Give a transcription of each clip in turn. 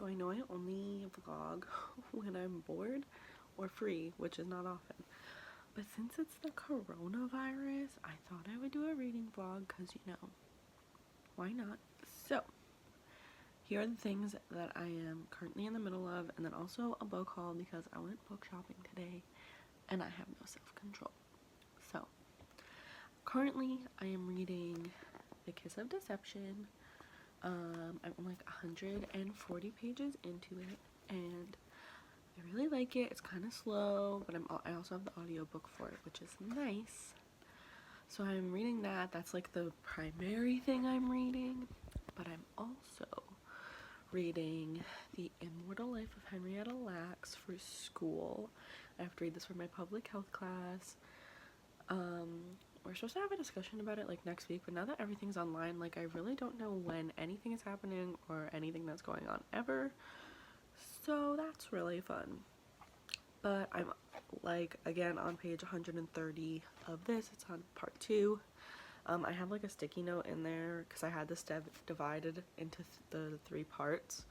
So I know I only vlog when I'm bored or free, which is not often. But since it's the coronavirus, I thought I would do a reading vlog because, you know, why not? So here are the things that I am currently in the middle of, and then also a book haul because I went book shopping today and I have no self-control. So currently I am reading The Kiss of Deception. I'm like 140 pages into it, and I really like it. It's kind of slow, but I also have the audiobook for it, which is nice. So I'm reading that. That's like the primary thing I'm reading, but I'm also reading The Immortal Life of Henrietta Lacks for school. I have to read this for my public health class. We're supposed to have a discussion about it like next week, but now that everything's online, like I really don't know when anything is happening or anything that's going on ever. So that's really fun. But I'm like again on page 130 of this. It's on part 2. I have like a sticky note in there because I had this divided into the 3 parts.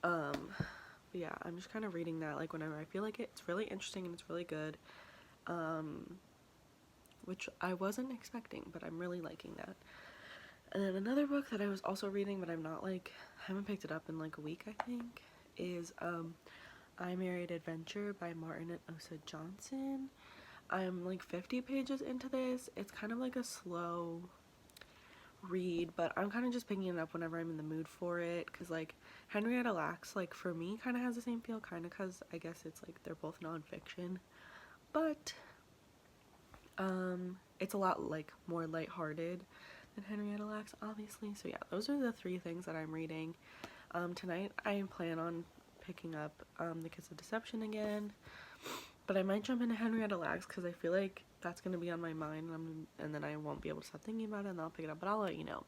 But yeah, I'm just kind of reading that like whenever I feel like it. It's really interesting and it's really good. Which I wasn't expecting, but I'm really liking that. And then another book that I was also reading, but I'm not like, I haven't picked it up in like a week, I think, is I Married Adventure by Martin and Osa Johnson. I'm like 50 pages into this. It's kind of like a slow read, but I'm kind of just picking it up whenever I'm in the mood for it, because like Henrietta Lacks, like for me, kind of has the same feel, kind of because I guess it's like they're both nonfiction, but it's a lot like more lighthearted than Henrietta Lacks, obviously. So yeah, those are the 3 things that I'm reading. Tonight I plan on picking up The Kiss of Deception again, but I might jump into Henrietta Lacks because I feel like that's going to be on my mind, and then I won't be able to stop thinking about it, and I'll pick it up, but I'll let you know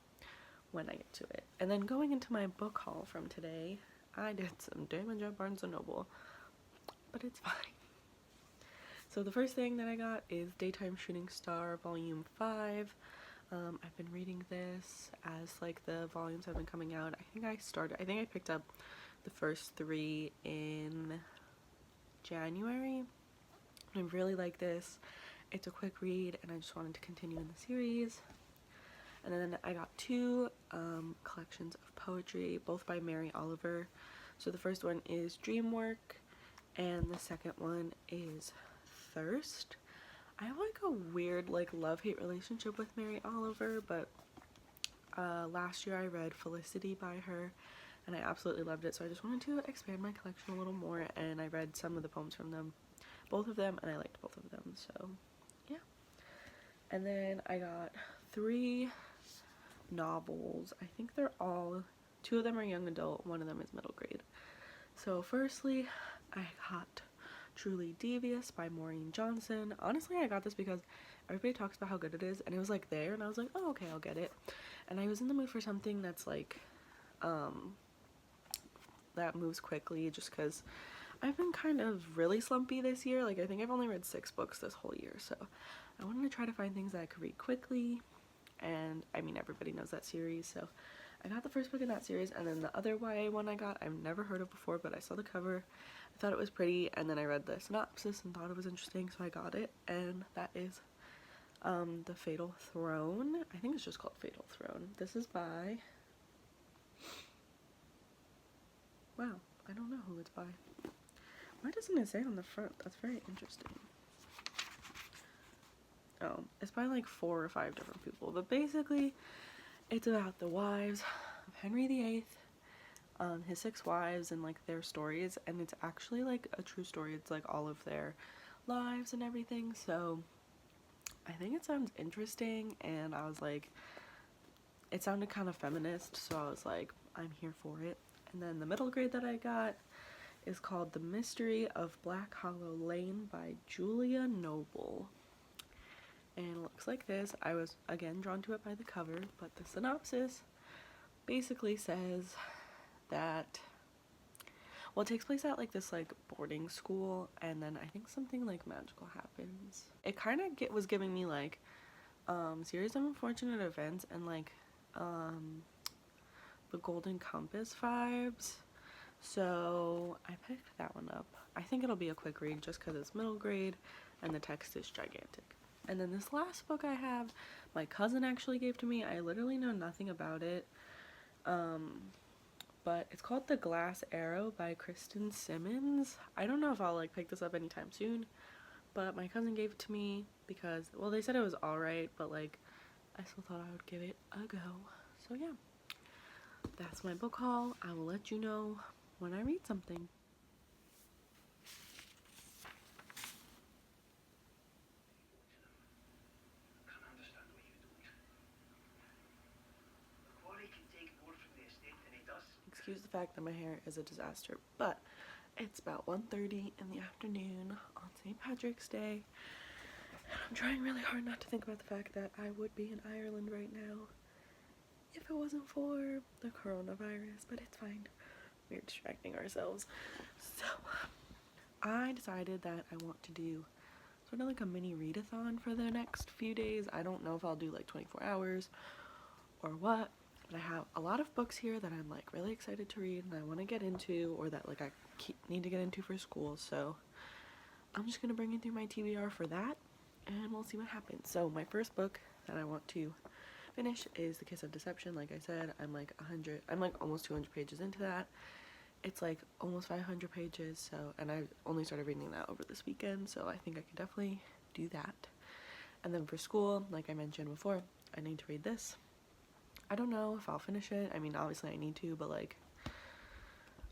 when I get to it. And then going into my book haul from today, I did some damage at Barnes & Noble, but it's fine. So the first thing that I got is Daytime Shooting Star Volume 5. I've been reading this as like the volumes have been coming out. I think I picked up the first 3 in January. I really like this. It's a quick read and I just wanted to continue in the series. And then I got 2 collections of poetry, both by Mary Oliver. So the first one is Dreamwork and the second one is Thirst. I have like a weird like love-hate relationship with Mary Oliver, but last year I read Felicity by her and I absolutely loved it, so I just wanted to expand my collection a little more, and I read some of the poems from them, both of them, and I liked both of them, so yeah. And then I got 3 novels. I think they're all, 2 of them are young adult, 1 of them is middle grade. So firstly, I got Truly Devious by Maureen Johnson. Honestly, I got this because everybody talks about how good it is, and it was like there, and I was like, oh, okay, I'll get it. And I was in the mood for something that's like that moves quickly, just because I've been kind of really slumpy this year. Like I think I've only read 6 books this whole year, so I wanted to try to find things that I could read quickly, and I mean everybody knows that series, so I got the first book in that series. And then the other YA one I got, I've never heard of before, but I saw the cover, I thought it was pretty, and then I read the synopsis and thought it was interesting, so I got it, and that is The Fatal Throne. I think it's just called Fatal Throne. This is by, wow, I don't know who it's by. Why doesn't it say on the front? That's very interesting. Oh, it's by like 4 or 5 different people, but basically it's about the wives of Henry VIII, his 6 wives, and like their stories, and it's actually like a true story. It's like all of their lives and everything, so I think it sounds interesting, and I was like, it sounded kind of feminist, so I was like, I'm here for it. And then the middle grade that I got is called The Mystery of Black Hollow Lane by Julia Noble, and it looks like this. I was again drawn to it by the cover, but the synopsis basically says that, well, it takes place at like this like boarding school, and then I think something like magical happens. It kind of was giving me like Series of Unfortunate Events and like the Golden Compass vibes. So I picked that one up. I think it'll be a quick read just because it's middle grade and the text is gigantic. And then this last book I have, my cousin actually gave to me. I literally know nothing about it. But it's called The Glass Arrow by Kristen Simmons. I don't know if I'll like pick this up anytime soon, but my cousin gave it to me because, well, they said it was alright, but like I still thought I would give it a go. So yeah, that's my book haul. I will let you know when I read something. Excuse the fact that my hair is a disaster, but it's about 1:30 in the afternoon on St. Patrick's Day. I'm trying really hard not to think about the fact that I would be in Ireland right now if it wasn't for the coronavirus, but it's fine. We're distracting ourselves. So I decided that I want to do sort of like a mini readathon for the next few days. I don't know if I'll do like 24 hours or what, but I have a lot of books here that I'm like really excited to read and I want to get into, or that like I need to get into for school. So I'm just gonna bring you through my TBR for that and we'll see what happens. So my first book that I want to finish is The Kiss of Deception. Like I said, I'm like almost 200 pages into that. It's like almost 500 pages, so, and I only started reading that over this weekend, so I think I can definitely do that. And then for school, like I mentioned before, I need to read this. I don't know if I'll finish it. I mean, obviously I need to, but like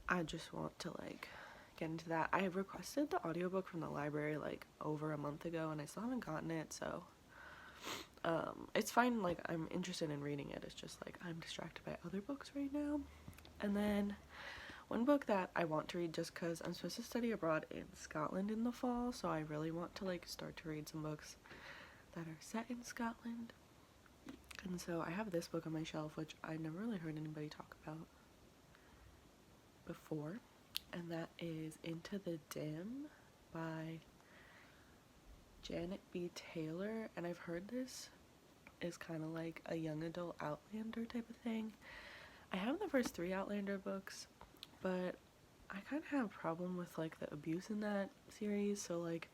I just want to like get into that. I have requested the audiobook from the library like over a month ago and I still haven't gotten it, so it's fine. Like I'm interested in reading it, it's just like I'm distracted by other books right now. And then one book that I want to read, just because I'm supposed to study abroad in Scotland in the fall, so I really want to like start to read some books that are set in Scotland. And so I have this book on my shelf, which I never really heard anybody talk about before, and that is Into the Dim by Janet B. Taylor. And I've heard this is kind of like a young adult Outlander type of thing. I have the first 3 Outlander books, but I kind of have a problem with like the abuse in that series, so like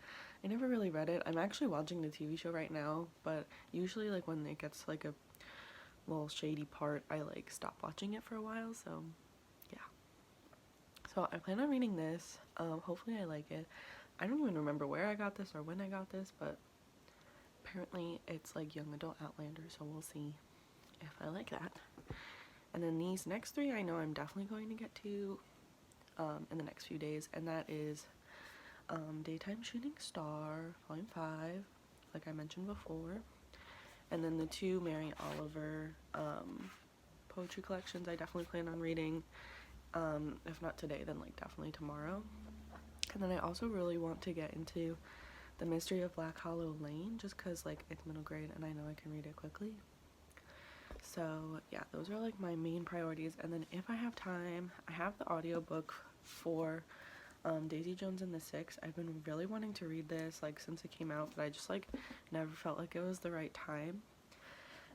I never really read it. I'm actually watching the TV show right now, but usually like when it gets like a little shady part, I like stop watching it for a while. So yeah, so I plan on reading this. Hopefully I like it. I don't even remember where I got this or when I got this, but apparently it's like young adult Outlander, so we'll see if I like that. And then these next 3 I know I'm definitely going to get to in the next few days, and that is Daytime Shooting Star, Volume 5, like I mentioned before. And then the 2 Mary Oliver poetry collections I definitely plan on reading. If not today, then like definitely tomorrow. And then I also really want to get into The Mystery of Black Hollow Lane, just because like it's middle grade and I know I can read it quickly. So yeah, those are like my main priorities. And then if I have time, I have the audiobook for Daisy Jones and the Six. I've been really wanting to read this like since it came out, but I just like never felt like it was the right time.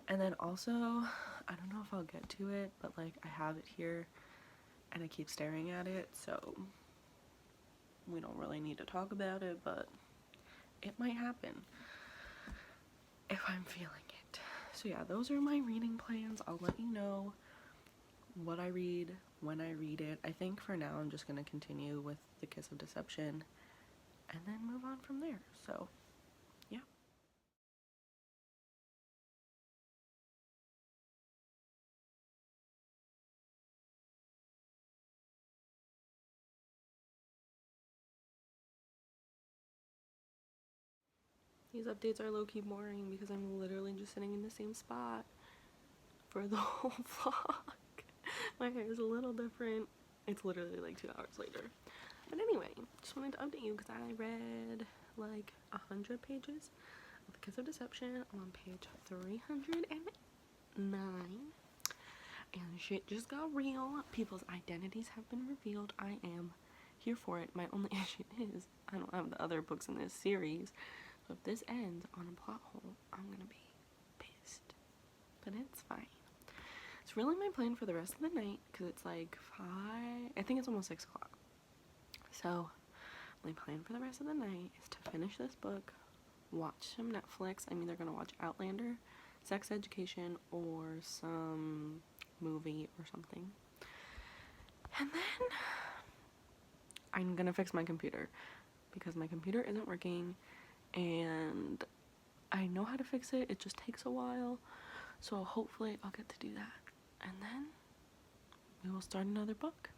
And then also, I don't know if I'll get to it, but like I have it here and I keep staring at it, so we don't really need to talk about it, but it might happen if I'm feeling it. So yeah, those are my reading plans. I'll let you know what I read when I read it. I think for now I'm just going to continue with The Kiss of Deception and then move on from there. So yeah. These updates are low-key boring because I'm literally just sitting in the same spot for the whole vlog. My hair is a little different. It's literally like 2 hours later. But anyway, just wanted to update you because I read like 100 pages of The Kiss of Deception. I'm on page 309. And shit just got real. People's identities have been revealed. I am here for it. My only issue is I don't have the other books in this series. So if this ends on a plot hole, I'm gonna be pissed. But it's fine. it's really my plan for the rest of the night, because it's like 5, I think it's almost 6 o'clock. So my plan for the rest of the night is to finish this book, watch some Netflix. I'm either gonna watch Outlander, Sex Education, or some movie or something. And then I'm gonna fix my computer, because my computer isn't working, and I know how to fix it, it just takes a while. So hopefully I'll get to do that, and then we will start another book.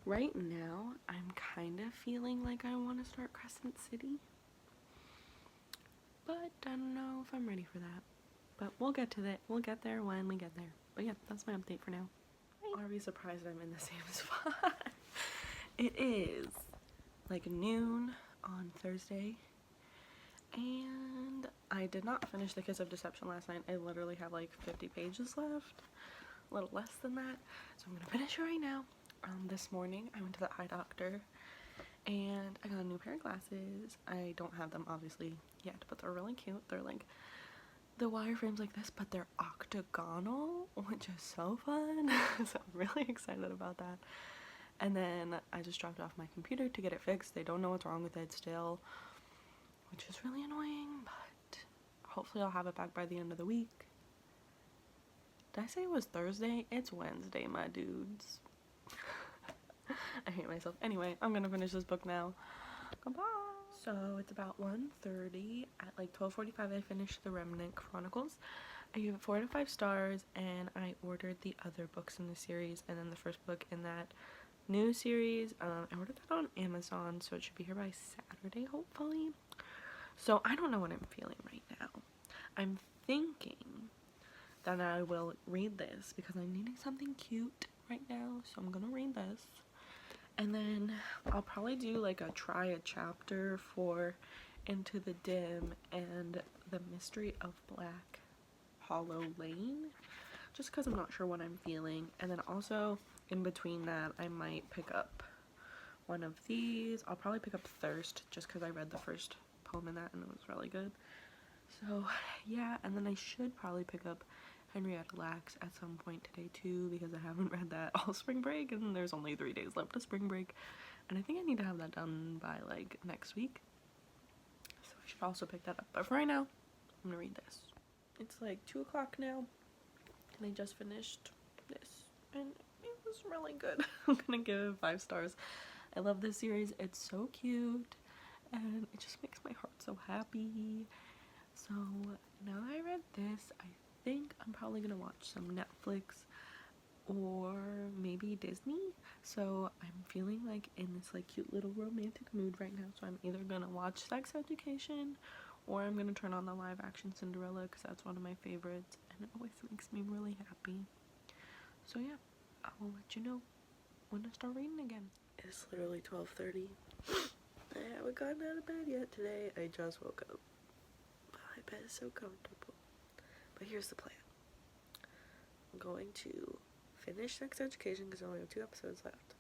Right now, I'm kind of feeling like I want to start Crescent City, but I don't know if I'm ready for that. But we'll get to that. We'll get there when we get there. But yeah, that's my update for now. Are we surprised I'm in the same spot? It is like noon on Thursday, and I did not finish The Kiss of Deception last night. I literally have like 50 pages left, a little less than that, so I'm gonna finish it right now. This morning I went to the eye doctor and I got a new pair of glasses. I don't have them obviously yet, but they're really cute. They're like the wireframes like this, but they're octagonal, which is so fun. So I'm really excited about that. And then I just dropped off my computer to get it fixed. They don't know what's wrong with it still, which is really annoying, but hopefully I'll have it back by the end of the week. Did I say it was Thursday? It's Wednesday, my dudes. I hate myself. Anyway, I'm gonna finish this book now. Goodbye. So it's about 1:30. At like 12:45 I finished The Remnant Chronicles. I gave it 4 out of 5 stars, and I ordered the other books in the series, and then the first book in that new series. I ordered that on Amazon, so it should be here by Saturday, hopefully. So I don't know what I'm feeling right now. I'm thinking that I will read this because I'm needing something cute right now, so I'm gonna read this. And then I'll probably do like try a chapter for Into the Dim and The Mystery of Black Hollow Lane, just because I'm not sure what I'm feeling. And then also in between that I might pick up one of these. I'll probably pick up Thirst, just because I read the first poem in that and it was really good. So yeah, and then I should probably pick up Henrietta Lacks at some point today too, because I haven't read that all spring break, and there's only 3 days left of spring break, and I think I need to have that done by like next week, so I should also pick that up. But for right now, I'm gonna read this. It's like 2 o'clock now, and I just finished this, and it was really good. I'm gonna give it 5 stars. I love this series. It's so cute, and it just makes my heart so happy. So now that I read this, I think I'm probably gonna watch some Netflix or maybe Disney. So I'm feeling like in this like cute little romantic mood right now, so I'm either gonna watch Sex Education or I'm gonna turn on the live action Cinderella, because that's one of my favorites and it always makes me really happy. So yeah, I will let you know when I start reading again. It's literally 12:30. I haven't gotten out of bed yet today. I just woke up. My bed is so comfortable. But here's the plan. I'm going to finish Sex Education because I only have 2 episodes left.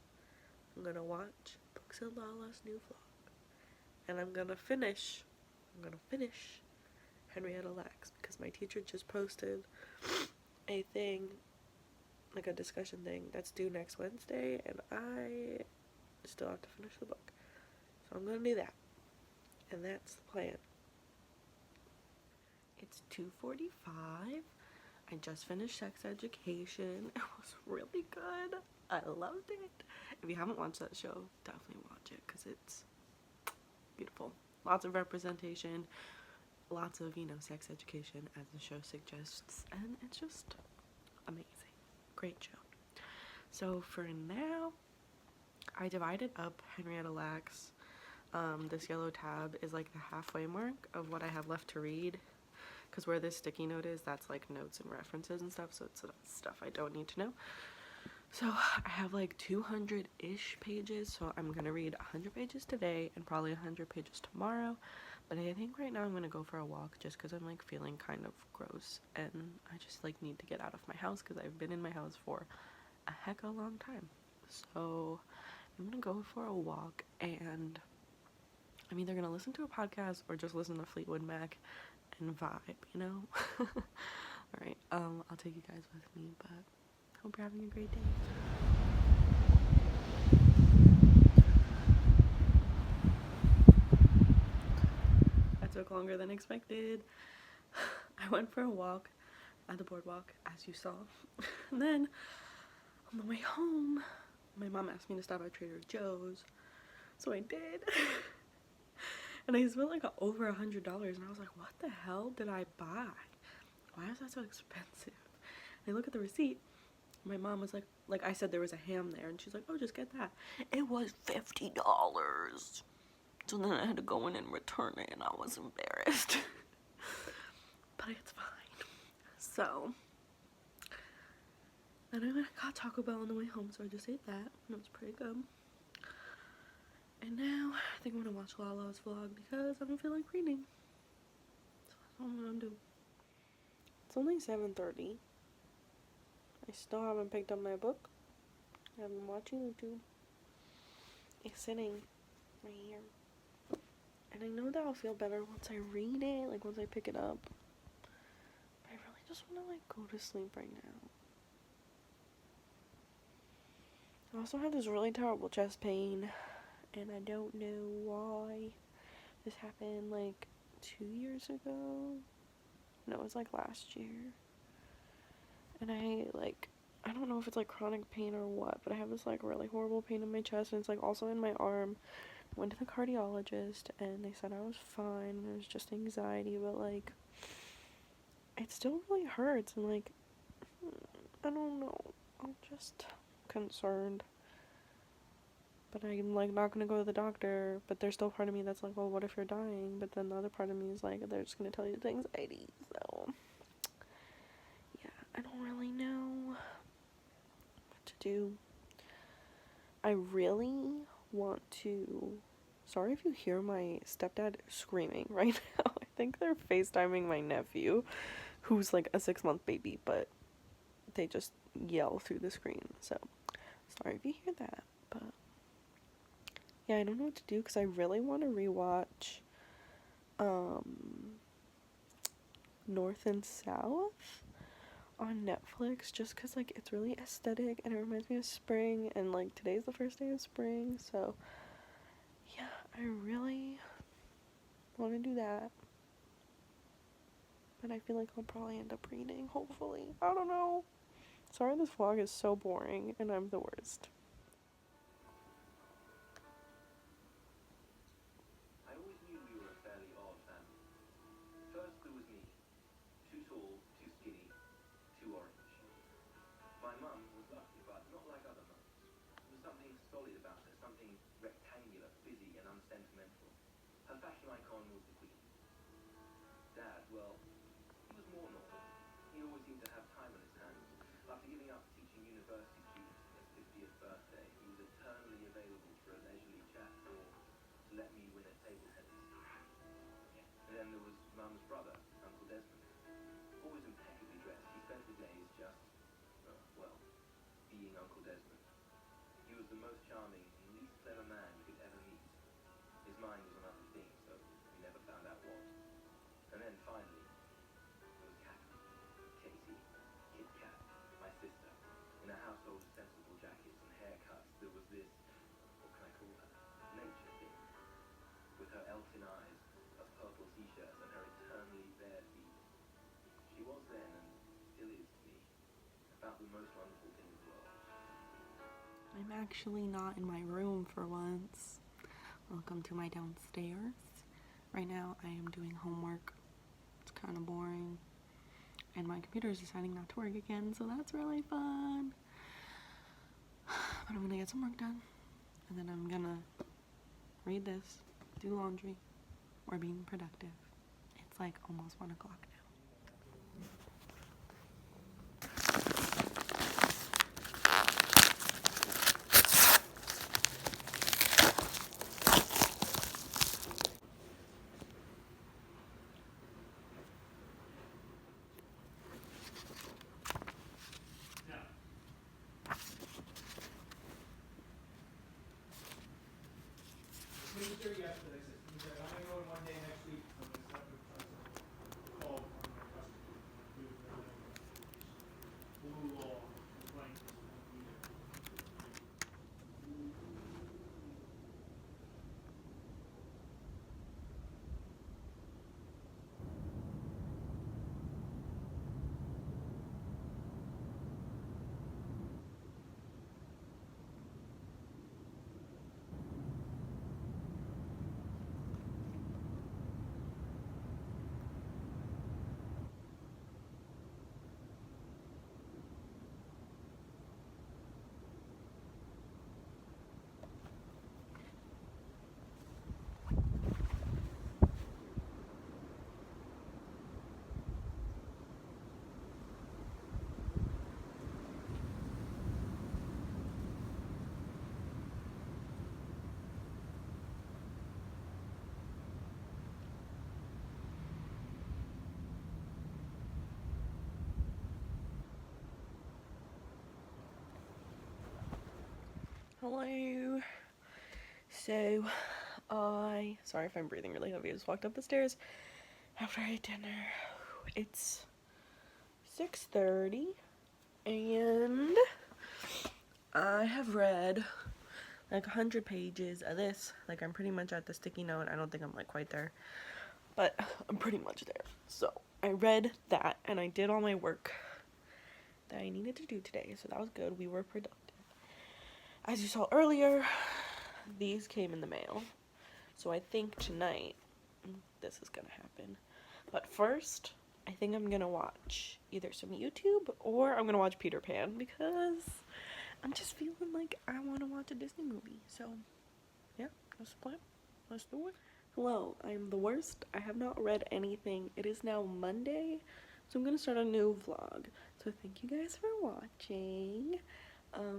I'm gonna watch Books and Lala's new vlog. And I'm gonna finish Henrietta Lacks, because my teacher just posted a thing, like a discussion thing, that's due next Wednesday, and I still have to finish the book. So I'm gonna do that. And that's the plan. It's 2:45. I just finished Sex Education. It was really good. I loved it. If you haven't watched that show, definitely watch it, because it's beautiful. Lots of representation, lots of, sex education as the show suggests, and it's just amazing. Great show. So for now, I divided up Henrietta Lacks. This yellow tab is like the halfway mark of what I have left to read, because where this sticky note is, that's like notes and references and stuff, so it's stuff I don't need to know. So I have like 200-ish pages, so I'm gonna read 100 pages today and probably 100 pages tomorrow. But I think right now I'm gonna go for a walk, just because I'm like feeling kind of gross and I just like need to get out of my house, because I've been in my house for a heck of a long time. So I'm gonna go for a walk, and I'm either gonna listen to a podcast or just listen to Fleetwood Mac and vibe, Alright, I'll take you guys with me, but Hope you're having a great day. That took longer than expected. I went for a walk at the boardwalk, as you saw. And then, on the way home, my mom asked me to stop at Trader Joe's. So I did. And I spent like over $100, and I was like, what the hell did I buy? Why is that so expensive? And I look at the receipt. My mom was like I said there was a ham there, and she's like, oh, just get that. It was $50. So then I had to go in and return it, and I was embarrassed. But it's fine. So, and I got Taco Bell on the way home, so I just ate that, and it was pretty good. And now, I think I'm gonna watch Lala's vlog because I don't feel like reading. So that's what I'm gonna do. It's only 7:30. I still haven't picked up my book. I've been watching YouTube. It's sitting right here. And I know that I'll feel better once I read it, like once I pick it up. But I really just want to like go to sleep right now. I also have this really terrible chest pain, and I don't know why. This happened like 2 years ago. No, it was like last year. And I don't know if it's like chronic pain or what, but I have this like really horrible pain in my chest, and it's like also in my arm. I went to the cardiologist, and they said I was fine, and it was just anxiety, but like it still really hurts, and like I don't know, I'm just concerned. But I'm like not gonna go to the doctor, but there's still part of me that's like, well, what if you're dying? But then the other part of me is like, they're just gonna tell you it's anxiety. So yeah, I don't really know what to do. I really want to, sorry if you hear my stepdad screaming right now. I think they're FaceTiming my nephew, who's like a 6-month baby, but they just yell through the screen, so sorry if you hear that. But yeah, I don't know what to do because I really want to rewatch North and South on Netflix, just because like it's really aesthetic and it reminds me of spring, and like today's the first day of spring, so yeah, I really want to do that. But I feel like I'll probably end up reading, hopefully. I don't know. Sorry this vlog is so boring and I'm the worst. I always knew we were a fairly odd family. First there was me. Too tall, too skinny, too orange. My mum was lucky, but not like other mums. There was something solid about her, something rectangular, busy and unsentimental. Her fashion icon was the Queen. Dad, well, he was more normal. He always seemed to have time on his hands. After giving up teaching university students for his 50th birthday, he was eternally available for a leisurely chat or to let me win at table tennis. And then there was Mum's brother, Uncle Desmond. Always impeccably dressed, he spent the days just, well, being Uncle Desmond. He was the most charming and least clever man you could ever meet. His mind was on other things, so we never found out what. And then finally, there was Catherine, Katie, Kit Kat, my sister. In her household of sensible jackets and haircuts, there was this, what can I call her, nature thing. With her elfin eyes, her purple t-shirts, and her eternally bare feet. She was then, and still is to me, about the most wonderful thing in the world. I'm actually not in my room for once. Welcome to my downstairs. Right now I am doing homework. It's kind of boring. And my computer is deciding not to work again, so that's really fun. But I'm gonna get some work done. And then I'm gonna read this, do laundry, or being productive. It's like almost 1 o'clock now. Minister yesterday said, he said, I'm gonna go in one day next week, I'm gonna set up a call on my custody. Blue law, complaint. Hello. So, sorry if I'm breathing really heavy. I just walked up the stairs after I ate dinner. It's 6:30 and I have read like 100 pages of this. Like, I'm pretty much at the sticky note. I don't think I'm like quite there, but I'm pretty much there. So I read that and I did all my work that I needed to do today, so that was good. We were productive. As you saw earlier, these came in the mail, so I think tonight this is gonna happen. But first, I think I'm gonna watch either some YouTube or I'm gonna watch Peter Pan because I'm just feeling like I want to watch a Disney movie. So yeah, that's the plan. Let's do it. Hello, I'm the worst. I have not read anything. It is now Monday, so I'm gonna start a new vlog. So thank you guys for watching.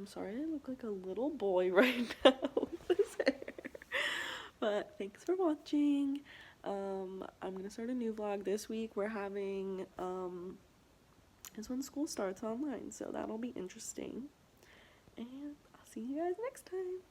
Sorry I look like a little boy right now with this hair. But thanks for watching. I'm gonna start a new vlog this week. We're having is when school starts online, so that'll be interesting. And I'll see you guys next time.